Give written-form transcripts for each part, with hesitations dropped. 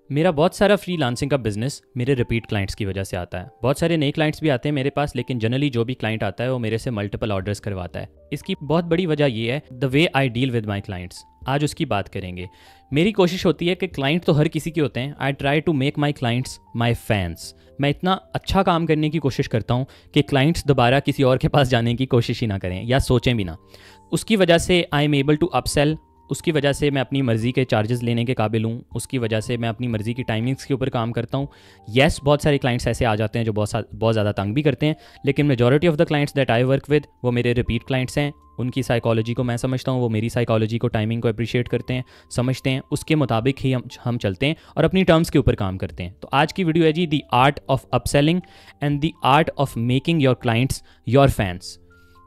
मेरा बहुत सारा फ्रीलांसिंग का बिजनेस मेरे रिपीट क्लाइंट्स की वजह से आता है। बहुत सारे नए क्लाइंट्स भी आते हैं मेरे पास, लेकिन जनरली जो भी क्लाइंट आता है वो मेरे से मल्टीपल ऑर्डर्स करवाता है। इसकी बहुत बड़ी वजह ये है the way I deal with my clients. आज उसकी बात करेंगे। मेरी कोशिश होती है कि क्लाइंट तो हर किसी के होते हैं, I try to make my clients my fans. मैं इतना अच्छा काम करने की कोशिश करता हूँ कि क्लाइंट्स दोबारा किसी और के पास जाने की कोशिश ही ना करें या सोचें भी ना। उसकी वजह से I am able to upsell. उसकी वजह से मैं अपनी मर्ज़ी के चार्जेस लेने के काबिल हूँ। उसकी वजह से मैं अपनी मर्ज़ी की टाइमिंग्स के ऊपर काम करता हूँ। येस, बहुत सारे क्लाइंट्स ऐसे आ जाते हैं जो बहुत ज़्यादा तंग भी करते हैं, लेकिन majority of the clients that I work with वो मेरे रिपीट क्लाइंट्स हैं। उनकी साइकोलॉजी को मैं समझता हूँ, वो मेरी साइकोलॉजी को, टाइमिंग को अप्रिशिएट करते हैं, समझते हैं, उसके मुताबिक ही हम चलते हैं और अपनी टर्म्स के ऊपर काम करते हैं। तो आज की वीडियो है जी the art of upselling and the art of making your clients your fans.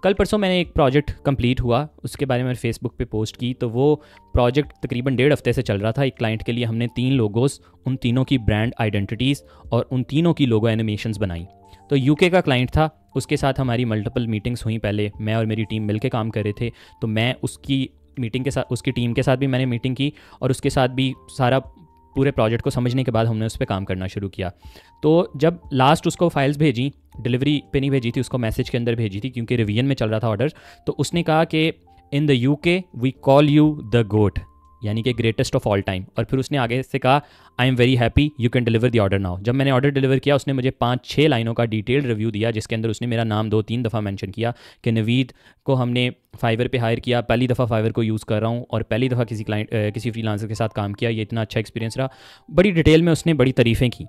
कल परसों मैंने एक प्रोजेक्ट कंप्लीट हुआ, उसके बारे में फेसबुक पे पोस्ट की। तो वो प्रोजेक्ट तकरीबन 1.5 हफ्ते से चल रहा था। एक क्लाइंट के लिए हमने 3 लोगोस, उन तीनों की ब्रांड आइडेंटिटीज़ और उन तीनों की लोगो एनिमेशंस बनाई। तो यूके का क्लाइंट था, उसके साथ हमारी मल्टीपल मीटिंग्स हुई। पहले मैं और मेरी टीम मिलकर काम कर रहे थे, तो मैं उसकी मीटिंग के साथ, उसकी टीम के साथ भी मैंने मीटिंग की और उसके साथ भी सारा पूरे प्रोजेक्ट को समझने के बाद हमने उस पर काम करना शुरू किया। तो जब लास्ट उसको फाइल्स भेजी, डिलीवरी पे नहीं भेजी थी, उसको मैसेज के अंदर भेजी थी क्योंकि रिवीजन में चल रहा था ऑर्डर। तो उसने कहा कि in the UK we call you the GOAT, यानी कि ग्रेटेस्ट ऑफ ऑल टाइम। और फिर उसने आगे से कहा I am very happy you can deliver the order now. जब मैंने ऑर्डर डिलीवर किया, उसने मुझे 5-6 लाइनों का डिटेल्ड रिव्यू दिया, जिसके अंदर उसने मेरा नाम 2-3 दफ़ा मेंशन किया कि नवीद को हमने फाइवर पे हायर किया, पहली दफ़ा फाइवर को यूज़ कर रहा हूँ और पहली दफ़ा किसी फ्रीलांसर के साथ काम किया, ये इतना अच्छा एक्सपीरियंस रहा। बड़ी डिटेल में उसने बड़ी तारीफ़ें की।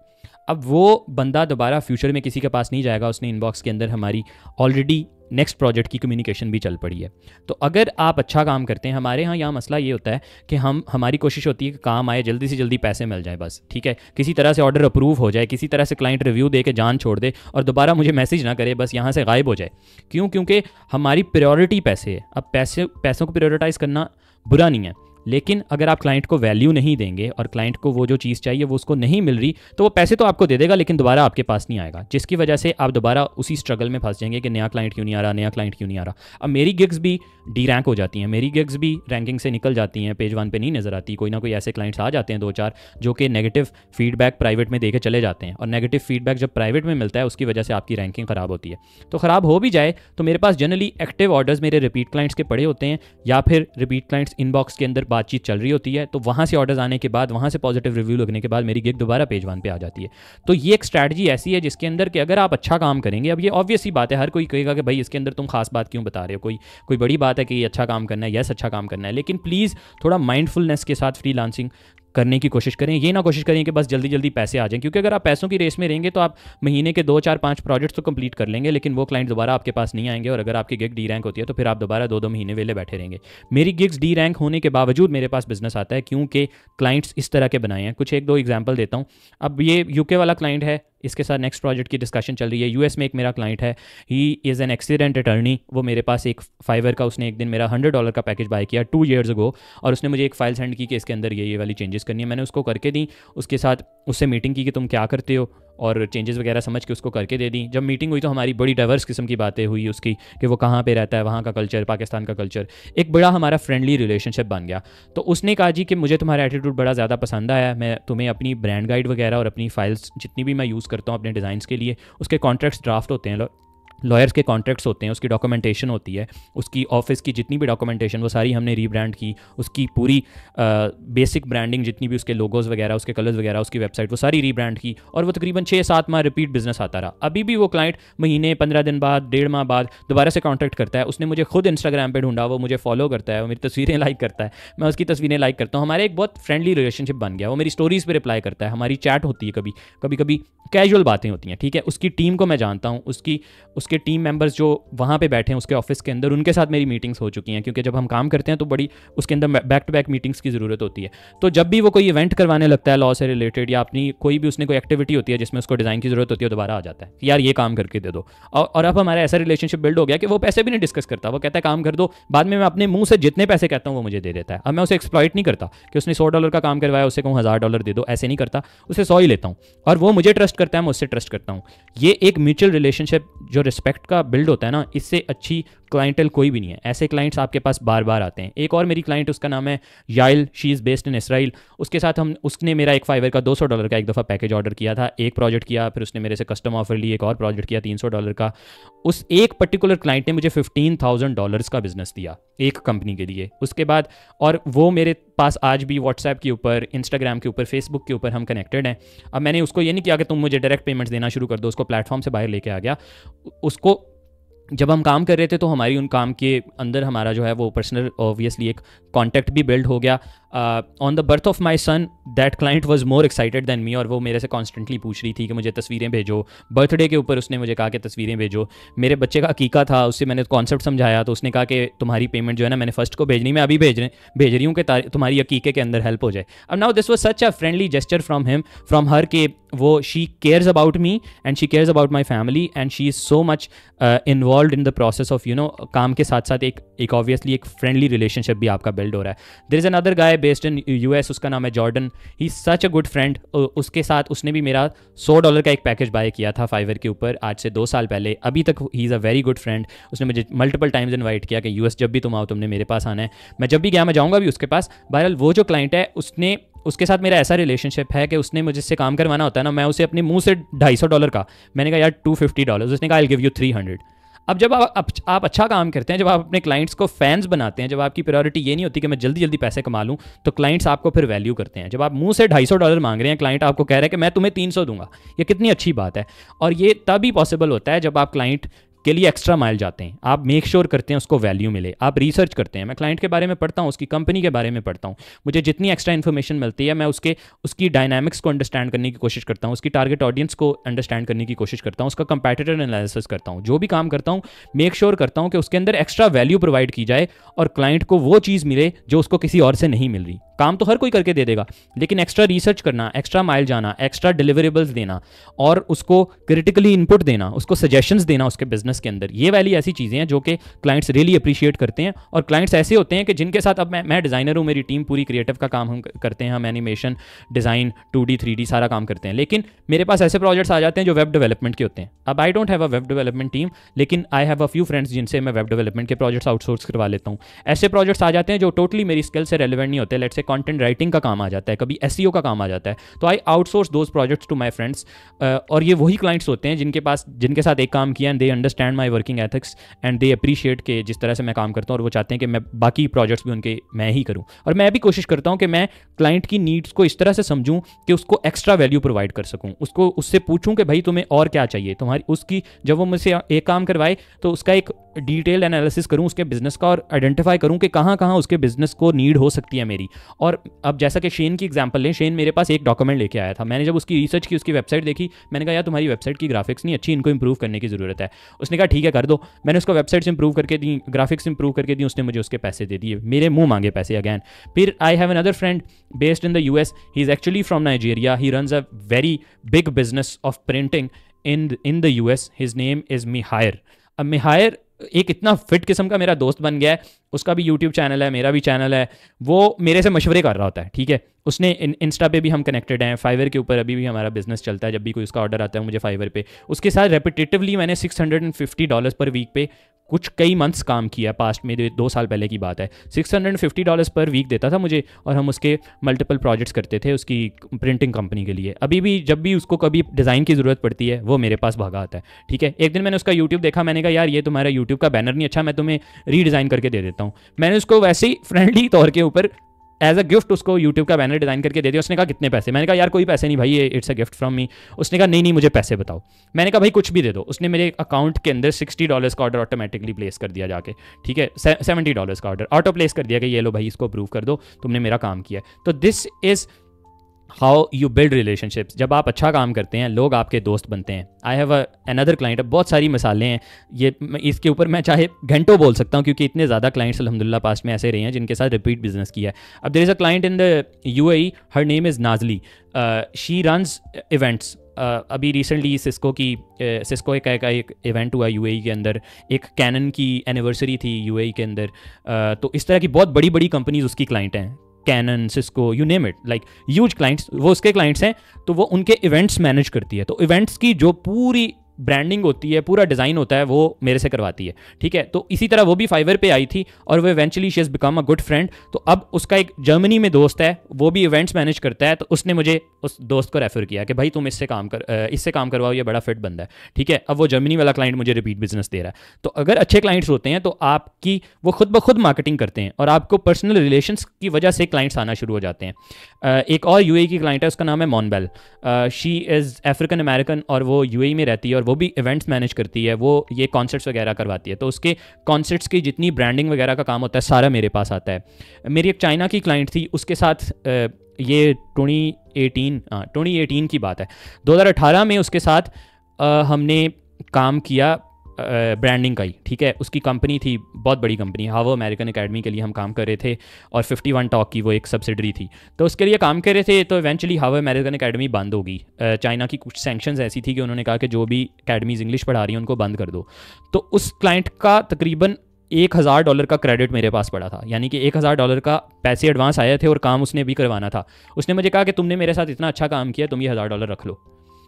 अब वो बंदा दोबारा फ्यूचर में किसी के पास नहीं जाएगा। उसने इनबॉक्स के अंदर हमारी ऑलरेडी नेक्स्ट प्रोजेक्ट की कम्युनिकेशन भी चल पड़ी है। तो अगर आप अच्छा काम करते हैं, हमारे यहाँ मसला ये होता है कि हमारी कोशिश होती है कि काम आए, जल्दी से जल्दी पैसे मिल जाए, बस ठीक है, किसी तरह से ऑर्डर अप्रूव हो जाए, किसी तरह से क्लाइंट रिव्यू दे के जान छोड़ दे और दोबारा मुझे मैसेज ना करे, बस यहाँ से गायब हो जाए। क्यों? क्योंकि हमारी प्रायोरिटी पैसे है। अब पैसों को प्रायोरिटाइज करना बुरा नहीं है, लेकिन अगर आप क्लाइंट को वैल्यू नहीं देंगे और क्लाइंट को वो जो चीज़ चाहिए वो उसको नहीं मिल रही, तो वो पैसे तो आपको दे देगा लेकिन दोबारा आपके पास नहीं आएगा, जिसकी वजह से आप दोबारा उसी स्ट्रगल में फंस जाएंगे कि नया क्लाइंट क्यों नहीं आ रहा, नया क्लाइंट क्यों नहीं आ रहा। अब मेरी गिग्स भी डी रैंक हो जाती हैं, मेरी गिग्स भी रैंकिंग से निकल जाती हैं, पेज 1 पे नहीं नज़र आती। कोई ना कोई ऐसे क्लाइंट्स आ जाते हैं 2-4 जो कि नेगेटिव फीडबैक प्राइवेट में दे के चले जाते हैं, और नेगेटिव फीडबैक जब प्राइवेट में मिलता है उसकी वजह से आपकी रैंकिंग ख़राब होती है। तो ख़राब हो भी जाए तो मेरे पास जनरली एक्टिव ऑर्डर्स मेरे रिपीट क्लाइंट्स के पड़े होते हैं, या फिर रिपीट क्लाइंट्स इनबॉक्स के अंदर बातचीत चल रही होती है, तो वहाँ से ऑर्डर्स आने के बाद, वहाँ से पॉजिटिव रिव्यू लगने के बाद मेरी गिग दोबारा पेज 1 पे आ जाती है। तो ये एक स्ट्रैटेजी ऐसी है जिसके अंदर कि अगर आप अच्छा काम करेंगे, अब ये ऑब्वियस ही बात है, हर कोई कहेगा कि भाई इसके अंदर तुम खास बात क्यों बता रहे हो, कोई बड़ी बात है कि ये अच्छा काम करना है, यस अच्छा काम करना है, लेकिन प्लीज़ थोड़ा माइंडफुलनेस के साथ फ्रीलांसिंग करने की कोशिश करें। ये ना कोशिश करें कि बस जल्दी जल्दी पैसे आ जाएं, क्योंकि अगर आप पैसों की रेस में रहेंगे तो आप महीने के 2-4-5 प्रोजेक्ट्स तो कंप्लीट कर लेंगे, लेकिन वो क्लाइंट दोबारा आपके पास नहीं आएंगे। और अगर आपकी गिग डी रैंक होती है तो फिर आप दोबारा 2-2 महीने वेले बैठे रहेंगे। मेरी गिग्स डी रैंक होने के बावजूद मेरे पास बिजनेस आता है क्योंकि क्लाइंट्स इस तरह के बनाए हैं। कुछ 1-2 एग्जाम्पल देता हूँ। अब ये यूके वाला क्लाइंट है, इसके साथ नेक्स्ट प्रोजेक्ट की डिस्कशन चल रही है। यूएस में एक मेरा क्लाइंट है, he is an accident attorney. वो मेरे पास एक फाइवर का, उसने एक दिन मेरा $100 का पैकेज बाय किया 2 years अगो, और उसने मुझे एक फाइल सेंड की कि इसके अंदर ये वाली चेंजेस करनी है। मैंने उसको करके दी, उसके साथ उससे मीटिंग की कि तुम क्या करते हो, और चेंजेस वगैरह समझ के उसको करके दे दी। जब मीटिंग हुई तो हमारी बड़ी डाइवर्स किस्म की बातें हुई उसकी, कि वो कहाँ पे रहता है, वहाँ का कल्चर, पाकिस्तान का कल्चर, एक बड़ा हमारा फ्रेंडली रिलेशनशिप बन गया। तो उसने कहा जी कि मुझे तुम्हारा एटीट्यूड बड़ा ज़्यादा पसंद आया, मैं तुम्हें अपनी ब्रांड गाइड वगैरह और अपनी फाइल्स जितनी भी मैं यूज़ करता हूँ अपने डिज़ाइंस के लिए, उसके कॉन्ट्रैक्ट्स ड्राफ्ट होते हैं, लॉयर्स के कॉन्ट्रैक्ट्स होते हैं, उसकी डॉक्यूमेंटेशन होती है, उसकी ऑफिस की जितनी भी डॉक्यूमेंटेशन वो सारी हमने रीब्रांड की, उसकी पूरी बेसिक ब्रांडिंग, जितनी भी उसके लोगोज वगैरह, उसके कलर्स वगैरह, उसकी वेबसाइट, वो सारी रीब्रांड की, और वो तकरीबन 6-7 माह रिपीट बिजनेस आता रहा। अभी भी वो क्लाइंट महीने 15 दिन बाद, 1.5 माह बाद दोबारा से कॉन्टैक्ट करता है। उसने मुझे खुद इंस्टाग्राम पर ढूंढा, वो मुझे फॉलो करता है, वो मेरी तस्वीरें लाइक करता है, मैं उसकी तस्वीरें लाइक करता हूँ। हमारे एक बहुत फ्रेंडली रिलेशनशिप बन गया। वो मेरी स्टोरीज़ पर रिप्लाई करता है, हमारी चैट होती है, कभी कैजुअल बातें होती हैं, ठीक है। उसकी टीम को मैं जानता हूँ, उसके टीम मेंबर्स जो वहाँ पे बैठे हैं उसके ऑफिस के अंदर, उनके साथ मेरी मीटिंग्स हो चुकी हैं, क्योंकि जब हम काम करते हैं तो बड़ी उसके अंदर बैक टू बैक मीटिंग्स की ज़रूरत होती है। तो जब भी वो कोई इवेंट करवाने लगता है लॉ से रिलेटेड, या अपनी कोई भी उसने कोई एक्टिविटी होती है जिसमें उसको डिज़ाइन की ज़रूरत होती है, दोबारा आ जाता है कि यार ये काम करके दे दो। और अब हमारा ऐसा रिलेशनशिप बिल्ड हो गया कि वो पैसे भी नहीं डिस्कस करता, वो कहता है काम कर दो, बाद में मैं अपने मुंह से जितने पैसे कहता हूँ वो मुझे दे देता है। अब मैं उसे एक्सप्लॉइट नहीं करता कि उसने $100 का काम करवाया, उससे कहूँ $1000 दे दो, ऐसे नहीं करता, उसे 100 ही लेता हूँ, और वो मुझे ट्रस्ट करता है, मैं उससे ट्रस्ट करता हूँ। ये एक म्यूचुअल रिलेशनशिप जो रिस्पेक्ट का बिल्ड होता है ना, इससे अच्छी क्लाइंटल कोई भी नहीं है। ऐसे क्लाइंट्स आपके पास बार बार आते हैं। एक और मेरी क्लाइंट, उसका नाम है Yael, she is based in Israel. उसके साथ उसने मेरा एक फाइवर का $200 का एक दफ़ा पैकेज ऑर्डर किया था, एक प्रोजेक्ट किया, फिर उसने मेरे से कस्टम ऑफर ली, एक और प्रोजेक्ट किया $300 का। उस एक पर्टिकुलर क्लाइंट ने मुझे $15,000 का बिजनेस दिया एक कंपनी के लिए। उसके बाद और वो मेरे पास आज भी व्हाट्सएप के ऊपर, इंस्टाग्राम के ऊपर, फेसबुक के ऊपर हम कनेक्टेड हैं। अब मैंने उसको ये नहीं किया कि तुम मुझे डायरेक्ट पेमेंट्स देना शुरू कर दो, उसको प्लेटफॉर्म से बाहर लेके आ गया। उसको जब हम काम कर रहे थे तो हमारी उन काम के अंदर हमारा जो है वो पर्सनल ऑब्वियसली एक कॉन्टैक्ट भी बिल्ड हो गया। On the birth of my son that client was more excited than me, और वो मेरे से कॉन्स्टेंटली पूछ रही थी कि मुझे तस्वीरें भेजो। बर्थडे के ऊपर उसने मुझे कहा कि तस्वीरें भेजो। मेरे बच्चे का अकीका था, उससे मैंने कॉन्सेप्ट समझाया, तो उसने कहा कि तुम्हारी पेमेंट जो है ना, मैंने फर्स्ट को भेजनी, मैं अभी भेज रही हूँ कि तुम्हारी अकीके के अंदर हेल्प हो जाए। अब now this was such a friendly gesture from her के वो she cares about me and she cares about my family and she is so much involve in the process of काम के साथ साथ एक ऑब्वियसली एक फ्रेंडली रिलेशनशिप भी आपका बिल्ड हो रहा है। There is another guy based in US, उसका नाम है Jordan, he is such a good friend. उसके साथ उसने भी मेरा $100 का एक पैकेज बाय किया था फाइवर के ऊपर आज से 2 साल पहले। अभी तक he is a very good friend. उसने मुझे मल्टीपल टाइम्स इन्वाइट किया कि US जब भी तुम आओ तुमने मेरे पास आना है। मैं जब भी गया मैं जाऊँगा भी उसके पास। बहरहाल वो जो क्लाइंट है उसके साथ मेरा ऐसा रिलेशनशिप है कि उसने मुझसे काम करवाना होता है ना, मैं उसे अपने मुंह से $250 का, मैंने कहा यार $250, उसने कहा आई गिव यू 300। अब जब आप अच्छा काम करते हैं, जब आप अपने क्लाइंट्स को फैंस बनाते हैं, जब आपकी प्रायोरिटी ये नहीं होती कि मैं जल्दी जल्दी पैसे कमा लूँ, तो क्लाइंट्स आपको फिर वैल्यू करते हैं। जब आप मुंह से $250 मांग रहे हैं, क्लाइंट आपको कह रहा है कि मैं तुम्हें 300 दूंगा, ये कितनी अच्छी बात है। और ये तभी पॉसिबल होता है जब आप क्लाइंट के लिए एक्स्ट्रा माइल जाते हैं, आप मेक श्योर करते हैं उसको वैल्यू मिले, आप रिसर्च करते हैं। मैं क्लाइंट के बारे में पढ़ता हूँ, उसकी कंपनी के बारे में पढ़ता हूँ, मुझे जितनी एक्स्ट्रा इन्फॉर्मेशन मिलती है मैं उसकी डायनामिक्स को अंडरस्टैंड करने की कोशिश करता हूँ, उसकी टारगेट ऑडियंस को अंडरस्टैंड करने की कोशिश करता हूँ, उसका कंपैटिटर एनालिसिस करता हूँ। जो भी काम करता हूँ मेक श्योर करता हूँ कि उसके अंदर एक्स्ट्रा वैल्यू प्रोवाइड की जाए और क्लाइंट को वो चीज़ मिले जो उसको किसी और से नहीं मिल रही। काम तो हर कोई करके दे देगा, लेकिन एक्स्ट्रा रिसर्च करना, एक्स्ट्रा माइल जाना, एक्स्ट्रा डिलीवरेबल्स देना और उसको क्रिटिकली इनपुट देना, उसको सजेशंस देना उसके बिजनेस के अंदर, ये वाली ऐसी चीज़ें हैं जो कि क्लाइंट्स रियली अप्रिशिएट करते हैं। और क्लाइंट्स ऐसे होते हैं कि जिनके साथ, अब मैं डिज़ाइनर हूँ, मेरी टीम पूरी क्रिएटिव का काम हम करते हैं, हम एनिमेशन, डिज़ाइन, 2D 3D सारा काम करते हैं, लेकिन मेरे पास ऐसे प्रोजेक्ट्स आ जाते हैं जो वेब डेवलपमेंट के होते हैं। अब I don't have a web development team, लेकिन I have a few friends जिनसे मैं वेब डेवलपमेंट के प्रोजेक्ट्स आउटसोर्स करवा लेता हूँ। ऐसे प्रोजेक्ट्स आ जाते हैं जो टोटली मेरी स्किल से रेलिवेंट नहीं होते, लेट्स से कंटेंट राइटिंग का काम आ जाता है, कभी SEO का काम आ जाता है, तो I outsource those projects to my friends. और ये वही क्लाइंट्स होते हैं जिनके साथ एक काम किया and they understand my working ethics and they appreciate के जिस तरह से मैं काम करता हूँ, और वो चाहते हैं कि मैं बाकी प्रोजेक्ट्स भी मैं ही करूँ। और मैं भी कोशिश करता हूँ कि मैं क्लाइंट की नीड्स को इस तरह से समझूँ कि उसको एक्स्ट्रा वैल्यू प्रोवाइड कर सकूँ, उससे पूछूँ कि भाई तुम्हें और क्या चाहिए तुम्हारी, उसकी जब वो मुझसे एक काम करवाए तो उसका एक डिटेल एनालिसिस करूँ उसके बिजनेस का और आइडेंटिफाई करूँ कि कहाँ कहाँ उसके बिजनेस को नीड हो सकती है मेरी। और अब जैसा कि शेन की एग्जांपल लें, शेन मेरे पास एक डॉक्यूमेंट लेके आया था, मैंने जब उसकी रिसर्च की, उसकी वेबसाइट देखी, मैंने कहा यार तुम्हारी वेबसाइट की ग्राफिक्स नहीं अच्छी, इनको इंप्रूव करने की ज़रूरत है। उसने कहा ठीक है कर दो। मैंने उसको वेबसाइट्स इंप्रूव करके दी, ग्राफिक्स इंप्रूव करके दी, उसने मुझे उसके पैसे दे दिए, मेरे मुंह मांगे पैसे अगैन। फिर I have another friend based in the US, he is actually from Nigeria, he runs a very big business of printing in the US, his name is मिहायर। अब मिहायर एक इतना फिट किस्म का मेरा दोस्त बन गया है, उसका भी YouTube चैनल है, मेरा भी चैनल है, वो मेरे से मशवरे कर रहा होता है, ठीक है। उसने इंस्टा पे भी हम कनेक्टेड हैं, फाइवर के ऊपर अभी भी हमारा बिजनेस चलता है, जब भी कोई उसका ऑर्डर आता है मुझे फाइवर पे, उसके साथ रेपिटेटिवली मैंने $650 पर वीक पे कुछ कई मंथ्स काम किया पास्ट में, 2 साल पहले की बात है। $650 पर वीक देता था मुझे और हम उसके मल्टीपल प्रोजेक्ट्स करते थे उसकी प्रिंटिंग कंपनी के लिए। अभी भी जब भी उसको कभी डिज़ाइन की ज़रूरत पड़ती है वो मेरे पास भागा आता है, ठीक है। एक दिन मैंने उसका यूट्यूब देखा, मैंने कहा यार ये तुम्हारा यूट्यूब का बैनर नहीं अच्छा, मैं तुम्हें रीडिज़ाइन करके दे देता हूँ। मैंने उसको वैसे ही फ्रेंडली तौर के ऊपर एज अ गिफ्ट उसको यूट्यूब का बैनर डिज़ाइन करके दे दिया। उसने कहा कितने पैसे? मैंने कहा यार कोई पैसे नहीं भाई, ये it's a gift from me. उसने कहा नहीं मुझे पैसे बताओ। मैंने कहा भाई कुछ भी दे दो। उसने मेरे अकाउंट के अंदर $60 का ऑर्डर ऑटोमेटिकली प्लेस कर दिया जाके, ठीक है। $70 का ऑर्डर ऑटो प्लेस कर दिया कि ये लो भाई इसको अप्रूव कर दो, तुमने मेरा काम किया। तो this is how you build relationships. जब आप अच्छा काम करते हैं लोग आपके दोस्त बनते हैं। आई हैव अनदर क्लाइंट, अब बहुत सारी मिसालें हैं, ये इसके ऊपर मैं चाहे घंटों बोल सकता हूँ क्योंकि इतने ज़्यादा क्लाइंट्स अल्हम्दुलिल्लाह पास्ट में ऐसे रहे हैं जिनके साथ रिपीट बिजनेस किया है। अब there is a client in the UAE, her name is Nazli, she runs events. अभी रिसेंटली सिस्को का एक इवेंट हुआ UAE के अंदर, एक कैनन की एनिवर्सरी थी UAE के अंदर, तो इस तरह की बहुत बड़ी बड़ी कंपनीज उसकी क्लाइंट हैं, Canon, Cisco, you name it, like huge clients वो उसके क्लाइंट्स हैं। तो वो उनके इवेंट्स मैनेज करती है। तो इवेंट्स की जो पूरी ब्रांडिंग होती है, पूरा डिज़ाइन होता है, वो मेरे से करवाती है, ठीक है। तो इसी तरह वो भी फाइवर पे आई थी और वो eventually she has become a good friend. तो अब उसका एक जर्मनी में दोस्त है, वो भी इवेंट्स मैनेज करता है, तो उसने मुझे उस दोस्त को रेफर किया कि भाई तुम इससे काम करवाओ, ये बड़ा फिट बंदा है, ठीक है। अब वो जर्मनी वाला क्लाइंट मुझे रिपीट बिजनेस दे रहा है। तो अगर अच्छे क्लाइंट्स होते हैं तो आपकी वो खुद ब खुद मार्केटिंग करते हैं और आपको पर्सनल रिलेशंस की वजह से क्लाइंट्स आना शुरू हो जाते हैं। एक और यूएई की क्लाइंट है, उसका नाम है मॉनबेल। शी इज़ अफ्रीकन अमेरिकन और वो यूएई में रहती है और वो भी इवेंट्स मैनेज करती है, वो ये कॉन्सर्ट्स वगैरह करवाती है। तो उसके कॉन्सर्ट्स की जितनी ब्रांडिंग वगैरह का काम होता है सारा मेरे पास आता है। मेरी एक चाइना की क्लाइंट थी, उसके साथ ये 2018 की बात है, 2018 में उसके साथ हमने काम किया ब्रांडिंग का ही, ठीक है। उसकी कंपनी थी, बहुत बड़ी कंपनी, हार्वर्ड अमेरिकन एकेडमी के लिए हम काम कर रहे थे और 51 टॉक की वो एक सब्सिडरी थी, तो उसके लिए काम कर रहे थे। तो इवेंचुअली हार्वर्ड अमेरिकन एकेडमी बंद हो गई। चाइना की कुछ सैंक्शंस ऐसी थी कि उन्होंने कहा कि जो भी अकेडमीज इंग्लिश पढ़ा रही हैं उनको बंद कर दो। तो उस क्लाइंट का तकरीबन $1000 का क्रेडिट मेरे पास पड़ा था, यानी कि $1000 का पैसे एडवांस आए थे और काम उसने भी करवाना था। उसने मुझे कहा कि तुमने मेरे साथ इतना अच्छा काम किया, तुम ये $1000 रख लो।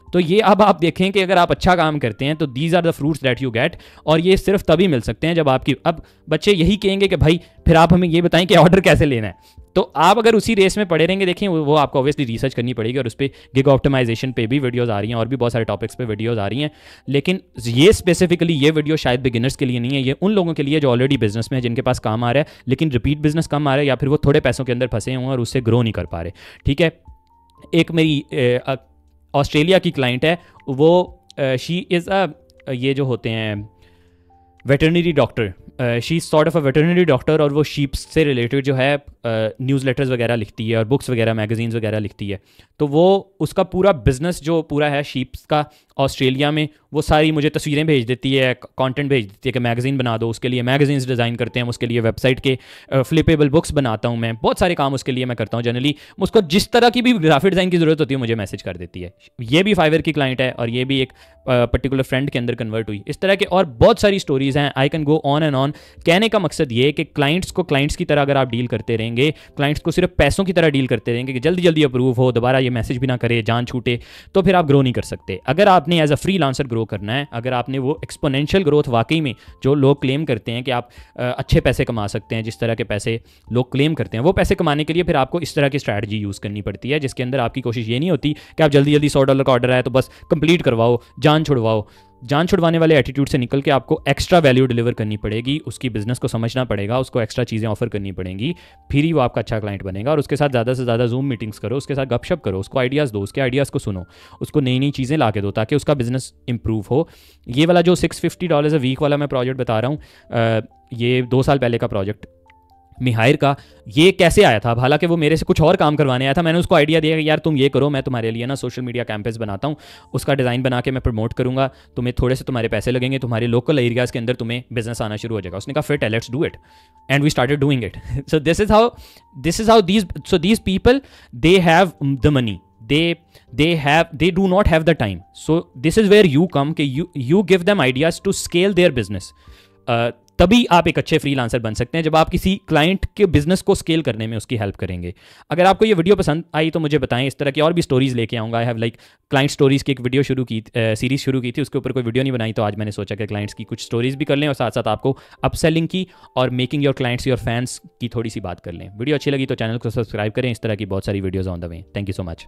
तो ये अब आप देखें कि अगर आप अच्छा काम करते हैं तो these are the fruits that you get, और ये सिर्फ तभी मिल सकते हैं जब आपकी, अब बच्चे यही कहेंगे कि भाई फिर आप हमें ये बताएं कि ऑर्डर कैसे लेना है। तो आप अगर उसी रेस में पड़े रहेंगे, देखें वो आपको ऑब्वियसली रिसर्च करनी पड़ेगी और उस पर गिग ऑप्टिमाइजेशन पे भी वीडियोस आ रही हैं और भी बहुत सारे टॉपिक्स पे वीडियोस आ रही हैं। लेकिन ये स्पेसिफिकली ये वीडियो शायद बिगिनर्स के लिए नहीं है, ये उन लोगों के लिए जो ऑलरेडी बिजनेस में है, जिनके पास काम आ रहा है लेकिन रिपीट बिजनेस कम आ रहा है या फिर वो थोड़े पैसों के अंदर फंसे हुए हैं और उससे ग्रो नहीं कर पा रहे, ठीक है। एक मेरी ऑस्ट्रेलिया की क्लाइंट है, वो शी इज़ ये जो होते हैं veterinary doctor, she is sort of a veterinary doctor, और वो शीप्स से रिलेटेड जो है न्यूज़लेटर्स वगैरह लिखती है और बुक्स वगैरह मैगजीन्स वगैरह लिखती है। तो वो उसका पूरा बिजनेस जो पूरा है शीप्स का ऑस्ट्रेलिया में, वो सारी मुझे तस्वीरें भेज देती है, कंटेंट भेज देती है कि मैगज़ीन बना दो, उसके लिए मैगजीन्स डिज़ाइन करते हैं, उसके लिए वेबसाइट के फ्लिपेबल बुक्स बनाता हूँ मैं, बहुत सारे काम उसके लिए मैं करता हूँ। जनरली उसको जिस तरह की भी ग्राफिक डिज़ाइन की ज़रूरत होती है मुझे मैसेज कर देती है। ये भी फाइवर की क्लाइंट है और ये भी एक पर्टिकुलर फ्रेंड के अंदर कन्वर्ट हुई। इस तरह के और बहुत सारी स्टोरीज़ हैं, I can go on and on. कहने का मकसद ये है कि क्लाइंट्स को क्लाइंट्स की तरह अगर आप डील करते रहेंगे, क्लाइंट्स को सिर्फ पैसों की तरह डील करते रहेंगे कि जल्दी जल्दी अप्रूव हो, दोबारा ये मैसेज भी ना करे, जान छूटे, तो फिर आप ग्रो नहीं कर सकते। अगर आपने एज अ फ्रीलांसर ग्रो करना है, अगर आपने वो एक्सपोनेंशियल ग्रोथ वाकई में जो लोग क्लेम करते हैं कि आप अच्छे पैसे कमा सकते हैं, जिस तरह के पैसे लोग क्लेम करते हैं, वो पैसे कमाने के लिए फिर आपको इस तरह की स्ट्रैटेजी यूज़ करनी पड़ती है, जिसके अंदर आपकी कोशिश ये नहीं होती कि आप जल्दी जल्दी $100 का ऑर्डर आए तो बस कंप्लीट करवाओ, जान छुड़वाओ। जान छुड़वाने वाले एटीट्यूड से निकल के आपको एक्स्ट्रा वैल्यू डिलीवर करनी पड़ेगी, उसकी बिजनेस को समझना पड़ेगा, उसको एक्स्ट्रा चीज़ें ऑफर करनी पड़ेंगी, फिर ही वो आपका अच्छा क्लाइंट बनेगा। और उसके साथ ज़्यादा से ज़्यादा जूम मीटिंग्स करो, उसके साथ गपशप करो, उसको आइडियाज़ दो, उसके आइडियाज़ को सुनो, उसको नई नई चीज़ें ला के दो ताकि उसका बिजनेस इंप्रूव हो। ये वाला जो $650 अ वीक वाला मैं प्रोजेक्ट बता रहा हूँ, ये 2 साल पहले का प्रोजेक्ट मिहायर का, ये कैसे आया था? हालांकि वो मेरे से कुछ और काम करवाने आया था, मैंने उसको आइडिया दिया कि यार तुम ये करो, मैं तुम्हारे लिए ना सोशल मीडिया कैंपेस बनाता हूँ, उसका डिज़ाइन बना के मैं प्रमोट करूँगा, तुम्हें थोड़े से तुम्हारे पैसे लगेंगे, तुम्हारे लोकल एरियाज़ के अंदर तुम्हें बिजनेस आना शुरू हो जाएगा। उसने कहा फिट है, let's do it, and we started doing it. So this is how these people they have the money, they do not have the time. So this is where you come, कि you give them ideas to scale their business. तभी आप एक अच्छे freelancer बन सकते हैं जब आप किसी क्लाइंट के बिजनेस को स्केल करने में उसकी हेल्प करेंगे। अगर आपको ये वीडियो पसंद आई तो मुझे बताएं, इस तरह की और भी स्टोरीज लेके आऊँगा। I have like client stories की एक वीडियो सीरीज शुरू की थी, उसके ऊपर कोई वीडियो नहीं बनाई, तो आज मैंने सोचा कि क्लाइंट्स की कुछ स्टोरीज भी कर लें और साथ साथ आपको अपसेलिंग की और making your clients your fans की थोड़ी सी बात कर लें। वीडियो अच्छी लगी तो चैनल को सब्सक्राइब करें, इस तरह की बहुत सारी videos on the way. Thank you so much.